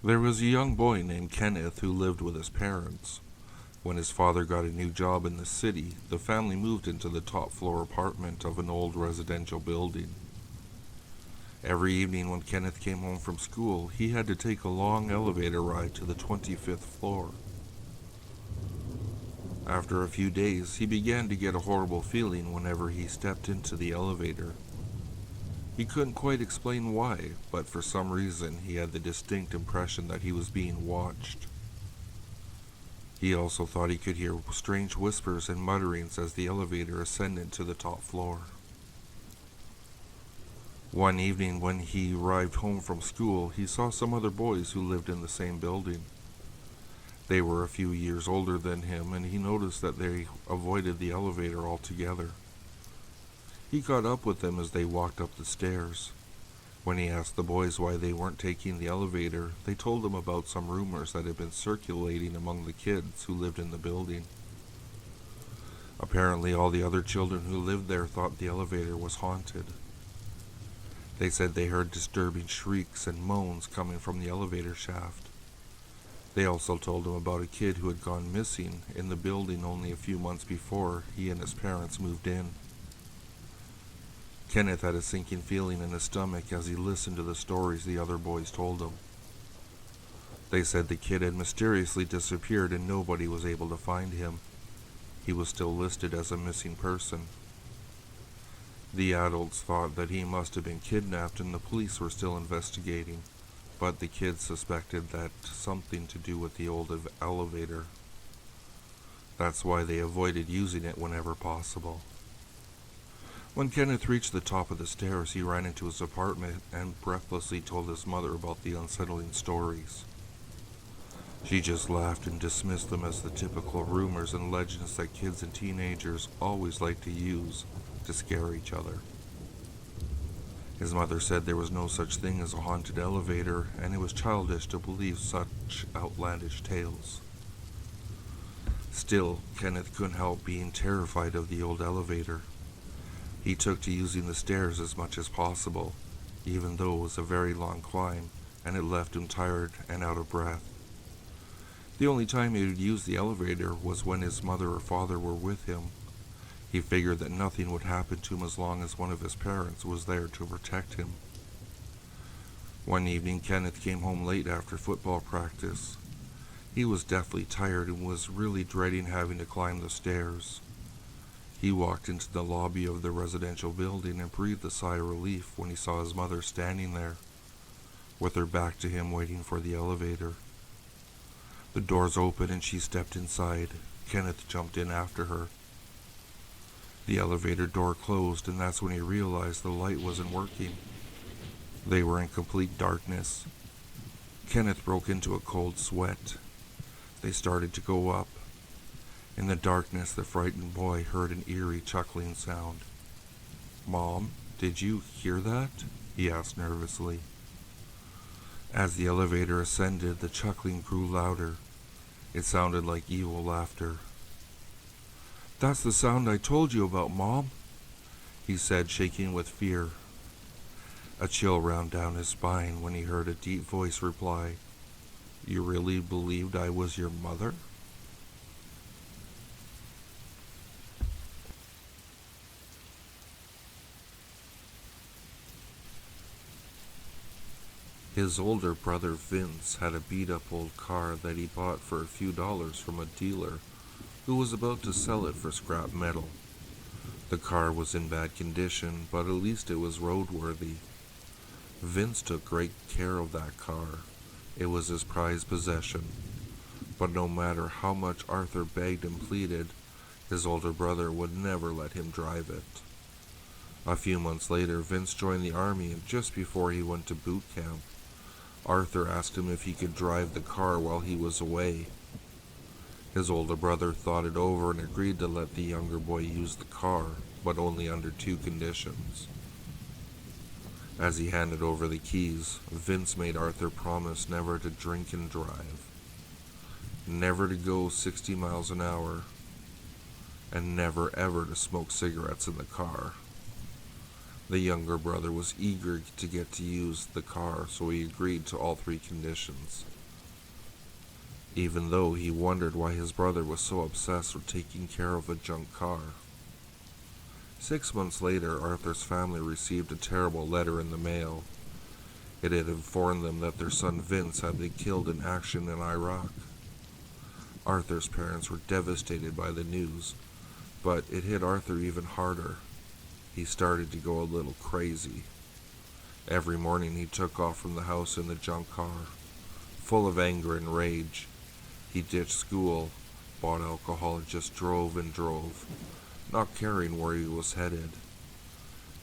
There was a young boy named Kenneth who lived with his parents. When his father got a new job in the city, the family moved into the top floor apartment of an old residential building. Every evening when Kenneth came home from school, he had to take a long elevator ride to the 25th floor. After a few days, he began to get a horrible feeling whenever he stepped into the elevator. He couldn't quite explain why, but for some reason he had the distinct impression that he was being watched. He also thought he could hear strange whispers and mutterings as the elevator ascended to the top floor. One evening when he arrived home from school, he saw some other boys who lived in the same building. They were a few years older than him, and he noticed that they avoided the elevator altogether. He caught up with them as they walked up the stairs. When he asked the boys why they weren't taking the elevator, they told him about some rumors that had been circulating among the kids who lived in the building. Apparently, all the other children who lived there thought the elevator was haunted. They said they heard disturbing shrieks and moans coming from the elevator shaft. They also told him about a kid who had gone missing in the building only a few months before he and his parents moved in. Kenneth had a sinking feeling in his stomach as he listened to the stories the other boys told him. They said the kid had mysteriously disappeared and nobody was able to find him. He was still listed as a missing person. The adults thought that he must have been kidnapped and the police were still investigating, but the kids suspected that something to do with the old elevator. That's why they avoided using it whenever possible. When Kenneth reached the top of the stairs, he ran into his apartment and breathlessly told his mother about the unsettling stories. She just laughed and dismissed them as the typical rumors and legends that kids and teenagers always like to use to scare each other. His mother said there was no such thing as a haunted elevator, and it was childish to believe such outlandish tales. Still, Kenneth couldn't help being terrified of the old elevator. He took to using the stairs as much as possible, even though it was a very long climb, and it left him tired and out of breath. The only time he would use the elevator was when his mother or father were with him. He figured that nothing would happen to him as long as one of his parents was there to protect him. One evening, Kenneth came home late after football practice. He was deathly tired and was really dreading having to climb the stairs. He walked into the lobby of the residential building and breathed a sigh of relief when he saw his mother standing there, with her back to him waiting for the elevator. The doors opened and she stepped inside. Kenneth jumped in after her. The elevator door closed, and that's when he realized the light wasn't working. They were in complete darkness. Kenneth broke into a cold sweat. They started to go up. In the darkness, the frightened boy heard an eerie chuckling sound. "Mom, did you hear that?" he asked nervously. As the elevator ascended, the chuckling grew louder. It sounded like evil laughter. "That's the sound I told you about, Mom," he said, shaking with fear. A chill ran down his spine when he heard a deep voice reply, "You really believed I was your mother?" His older brother Vince had a beat-up old car that he bought for a few dollars from a dealer who was about to sell it for scrap metal. The car was in bad condition, but at least it was roadworthy. Vince took great care of that car. It was his prized possession. But no matter how much Arthur begged and pleaded, his older brother would never let him drive it. A few months later, Vince joined the army, and just before he went to boot camp, Arthur asked him if he could drive the car while he was away. His older brother thought it over and agreed to let the younger boy use the car, but only under two conditions. As he handed over the keys, Vince made Arthur promise never to drink and drive, never to go 60 miles an hour, and never ever to smoke cigarettes in the car. The younger brother was eager to get to use the car, so he agreed to all three conditions. even though he wondered why his brother was so obsessed with taking care of a junk car. 6 months later, Arthur's family received a terrible letter in the mail. It had informed them that their son Vince had been killed in action in Iraq. Arthur's parents were devastated by the news, but it hit Arthur even harder. He started to go a little crazy. Every morning he took off from the house in the junk car, full of anger and rage. He ditched school, bought alcohol, and just drove and drove, not caring where he was headed.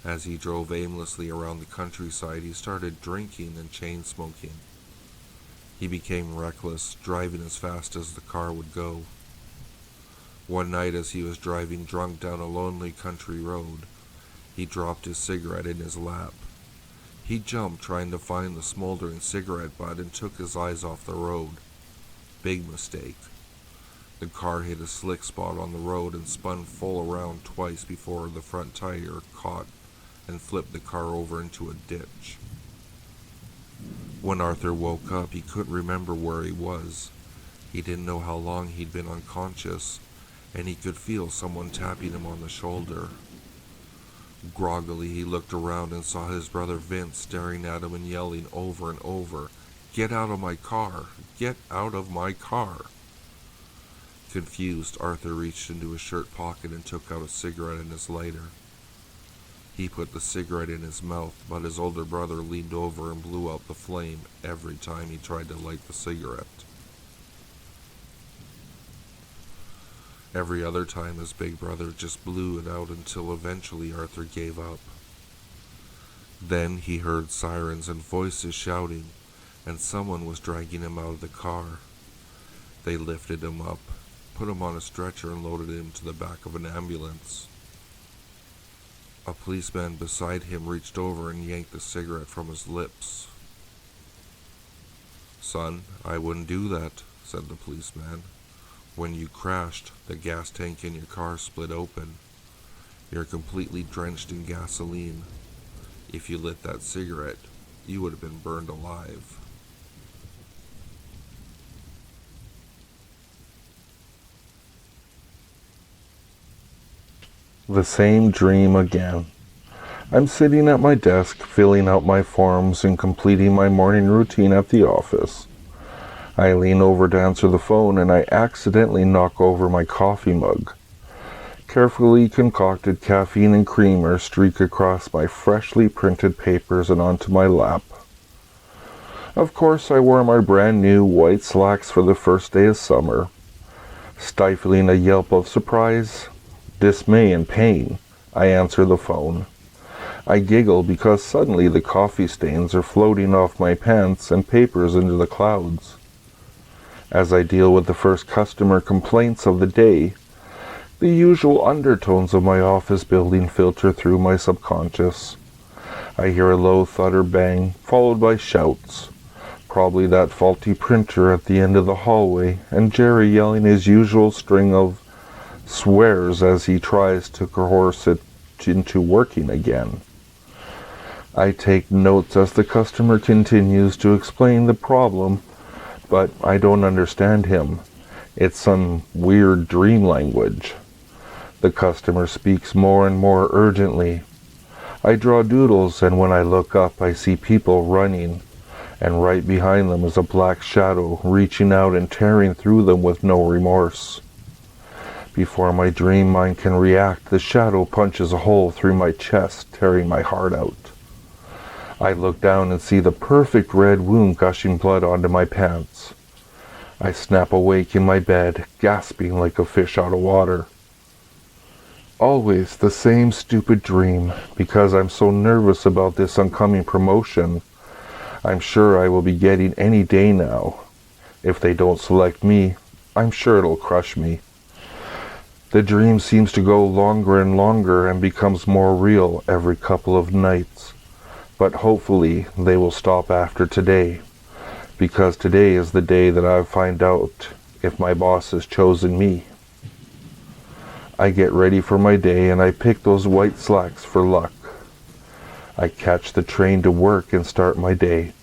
As he drove aimlessly around the countryside, he started drinking and chain smoking. He became reckless, driving as fast as the car would go. One night as he was driving drunk down a lonely country road, he dropped his cigarette in his lap. He jumped trying to find the smoldering cigarette butt and took his eyes off the road. Big mistake. The car hit a slick spot on the road and spun full around twice before the front tire caught and flipped the car over into a ditch. When Arthur woke up, he couldn't remember where he was. He didn't know how long he'd been unconscious, and he could feel someone tapping him on the shoulder. Groggily, he looked around and saw his brother Vince staring at him and yelling over and over, "Get out of my car! Get out of my car!" Confused, Arthur reached into his shirt pocket and took out a cigarette and his lighter. He put the cigarette in his mouth, but his older brother leaned over and blew out the flame every time he tried to light the cigarette. Every other time his big brother just blew it out until eventually Arthur gave up. Then he heard sirens and voices shouting, and someone was dragging him out of the car. They lifted him up, put him on a stretcher, and loaded him to the back of an ambulance. A policeman beside him reached over and yanked the cigarette from his lips. "Son, I wouldn't do that," said the policeman. "When you crashed, the gas tank in your car split open. You're completely drenched in gasoline. If you lit that cigarette, you would have been burned alive." The same dream again. I'm sitting at my desk, filling out my forms and completing my morning routine at the office. I lean over to answer the phone and I accidentally knock over my coffee mug. Carefully concocted caffeine and creamer streak across my freshly printed papers and onto my lap. Of course, I wore my brand new white slacks for the first day of summer. Stifling a yelp of surprise, dismay, and pain, I answer the phone. I giggle because suddenly the coffee stains are floating off my pants and papers into the clouds. As I deal with the first customer complaints of the day, the usual undertones of my office building filter through my subconscious. I hear a low thud or bang, followed by shouts. Probably that faulty printer at the end of the hallway, and Jerry yelling his usual string of swears as he tries to coerce it into working again. I take notes as the customer continues to explain the problem, but I don't understand him. It's some weird dream language. The customer speaks more and more urgently. I draw doodles, and when I look up, I see people running, and right behind them is a black shadow reaching out and tearing through them with no remorse. Before my dream mind can react, the shadow punches a hole through my chest, tearing my heart out. I look down and see the perfect red wound gushing blood onto my pants. I snap awake in my bed, gasping like a fish out of water. Always the same stupid dream, because I'm so nervous about this oncoming promotion. I'm sure I will be getting any day now. If they don't select me, I'm sure it'll crush me. The dream seems to go longer and longer and becomes more real every couple of nights. But hopefully they will stop after today, because today is the day that I'll find out if my boss has chosen me. I get ready for my day and I pick those white slacks for luck. I catch the train to work and start my day.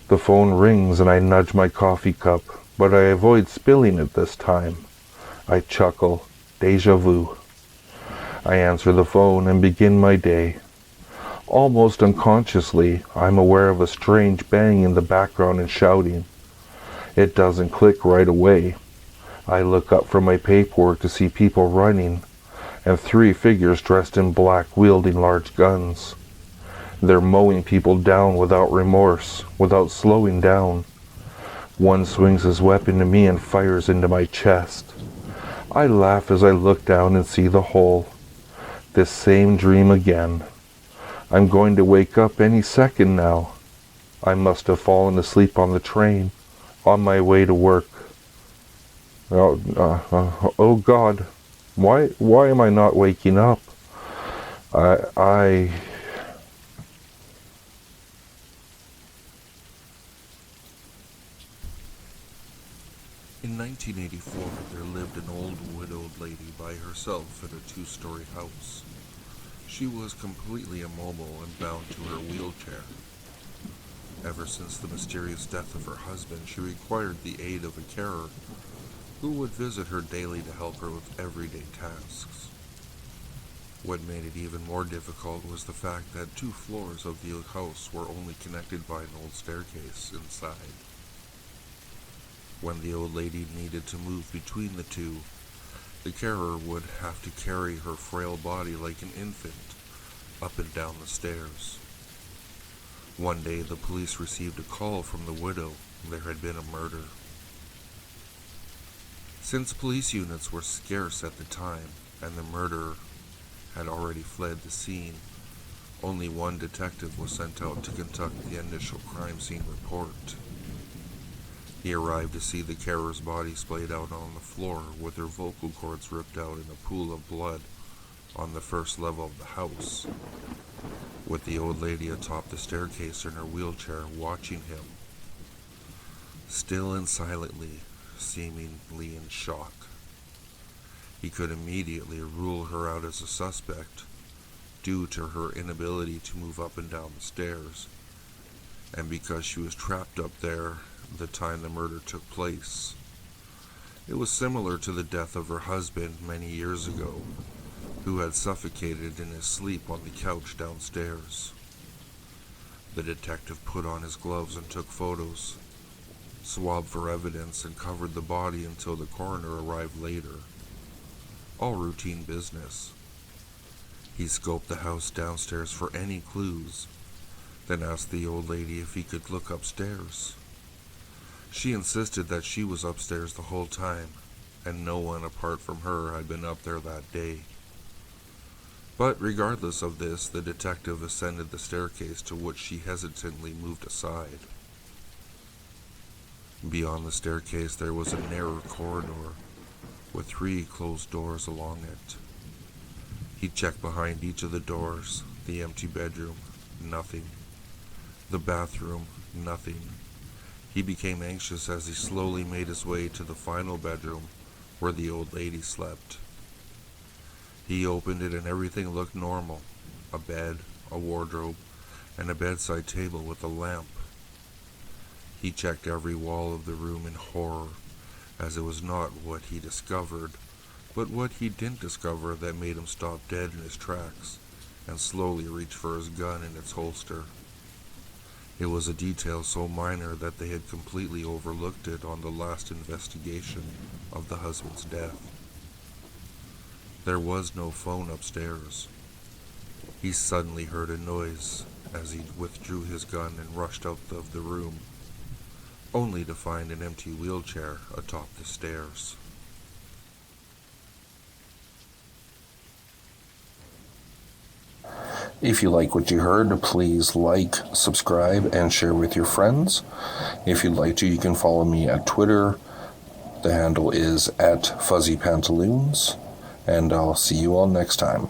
The phone rings and I nudge my coffee cup. but I avoid spilling it this time. I chuckle, déjà vu. I answer the phone and begin my day. Almost unconsciously, I'm aware of a strange bang in the background and shouting. It doesn't click right away. I look up from my paperwork to see people running, and 3 figures dressed in black wielding large guns. They're mowing people down without remorse, without slowing down. One swings his weapon at me and fires into my chest. I laugh as I look down and see the hole. This same dream again. I'm going to wake up any second now. I must have fallen asleep on the train, on my way to work. Oh God, why am I not waking up? In 1984, there lived an old widowed lady by herself in a 2-story house. She was completely immobile and bound to her wheelchair. Ever since the mysterious death of her husband, she required the aid of a carer who would visit her daily to help her with everyday tasks. What made it even more difficult was the fact that 2 floors of the house were only connected by an old staircase inside. When the old lady needed to move between the 2, the carer would have to carry her frail body like an infant up and down the stairs. One day, the police received a call from the widow. There had been a murder. Since police units were scarce at the time, and the murderer had already fled the scene, only one detective was sent out to conduct the initial crime scene report. He arrived to see the carer's body splayed out on the floor with her vocal cords ripped out in a pool of blood on the first level of the house, with the old lady atop the staircase in her wheelchair watching him, still and silently, seemingly in shock. He could immediately rule her out as a suspect due to her inability to move up and down the stairs, and because she was trapped up there the time the murder took place. It was similar to the death of her husband many years ago, who had suffocated in his sleep on the couch downstairs. The detective put on his gloves and took photos, swabbed for evidence, and covered the body until the coroner arrived later. All routine business. He scoped the house downstairs for any clues, then asked the old lady if he could look upstairs. She insisted that she was upstairs the whole time, and no one apart from her had been up there that day. But regardless of this, the detective ascended the staircase, to which she hesitantly moved aside. Beyond the staircase there was a narrow corridor with 3 closed doors along it. He checked behind each of the doors. The empty bedroom, nothing. The bathroom, nothing. He became anxious as he slowly made his way to the final bedroom where the old lady slept. He opened it and everything looked normal. A bed, a wardrobe, and a bedside table with a lamp. He checked every wall of the room in horror, as it was not what he discovered, but what he didn't discover that made him stop dead in his tracks and slowly reach for his gun in its holster. It was a detail so minor that they had completely overlooked it on the last investigation of the husband's death. There was no phone upstairs. He suddenly heard a noise as he withdrew his gun and rushed out of the room, only to find an empty wheelchair atop the stairs. If you like what you heard, please like, subscribe, and share with your friends. If you'd like to, you can follow me at Twitter. The handle is @FuzzyPantaloons, and I'll see you all next time.